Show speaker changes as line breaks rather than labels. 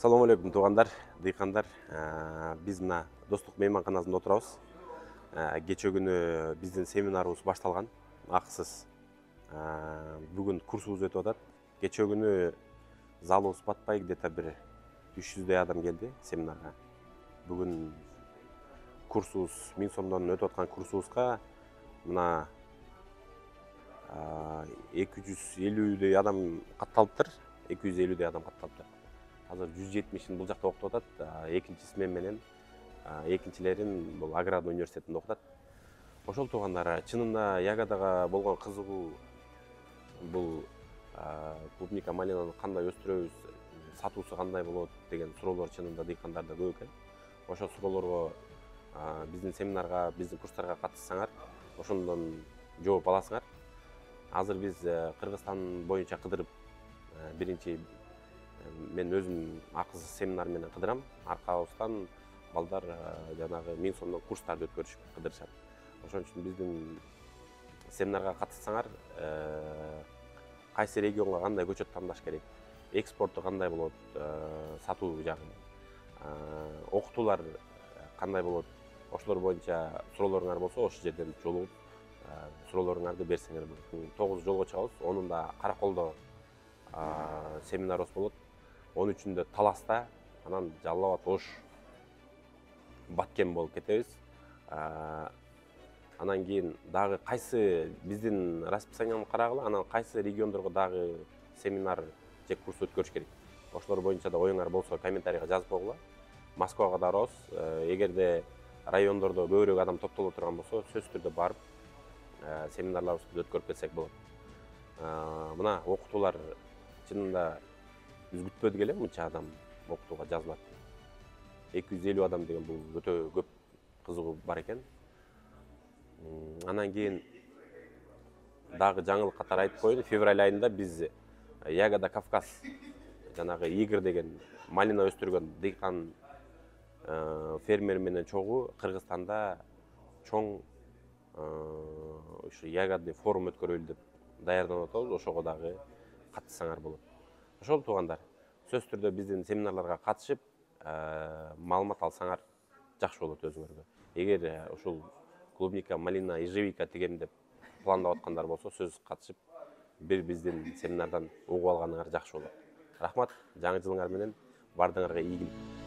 Assalamu алейкум туугандар, дыйкандар. Биз мына достук мейманканасында отурабыз. Кече күнү биздин семинарыбыз башталган, акысыз. Бүгүн курсубуз өтүп атат. Кече күнү залыбыз батпай где-то бир 300 адам келди семинарга. Бүгүн курсубуз 1000 сомдон өтүп аткан курсубузга мына 250 адам катталыптыр. 250 адам катталыптыр. Азыр 170 бул жакта окутуп атат. Экинчи смен менен экинчилерин бул Аграрный университетинде окутат. Ошол туугандар, чынында ягодага болгон кызыгуу бул клубника малинаны кандай өстүрөбүз, сатуусу кандай болот деген суроолор чынында дыйкандарда көп экен. Ошол суроолорго биздин семинарга, биздин курстарга катыссаңар, ошондон жооп аласыңар. Азыр биз Кыргызстан боюнча кыдырып, биринчи мен өзүм акысыз семинар менен кыдырам. Аркабыздан балдар жанагы 1000 сомдон курстарды өткөрүшүп кыдырышат. Ошон үчүн биздин семинарга катыссаңар, кайсы регионго кандай көчөт тандаш керек, экспорту кандай болот, сатуу жагы, окутуулар кандай болот, ошолор боюнча суроолоруңар болсо, ошол жерден жолугуп суроолоруңарды берсеңер болот. 9 жолго чыгабыз. 10-унда Караколдо семинарыбыз болот. 13-үндө Таласта, анан Жалал Абад, Ош, Баткен болуп кетебиз. Анан кийин дагы кайсы биздин расписаниябызды карагыла, анан кайсы региондорго дагы семинар же курс өткөрүш керек. Ошолор боюнча да оюңар болсо комментарийга жазып койгула. Москвага да барабыз. Эгерде райондордо көбүрөөк адам топтоло турган болсо, сөзсүз түрдө барып семинарларыбызды өткөрүп келсек болот. Мына окутуулар чынында биз күтпөдүк эле мынча адам окутууга жазылат. 250 адам деген бул өтө көп кызыгуу бар экен. Анан кийин дагы жаңылык катары айтып коеюн, февраль айында биз Ягода Кавказ, жанагы Игорь деген малина өстүргөн дыйкан фермер менен чогуу Кыргызстанда чоң ушу ягодный форум өткөрөлү деп даярданып атабыз. Ошого дагы катыссаңар болот. Ошол туугандар, сөзсүз түрдө биздин семинарларга катышып, маалымат алсаңар жакшы болот өзүңөргө. Эгер ушул клубника, малина, ежевика тегем деп пландап аткандар болсо, сөзсүз катышып, бир биздин семинардан угуп алганыңар жакшы болот. Рахмат, жаңы жылыңар менен бардыгыңарга ийгилик.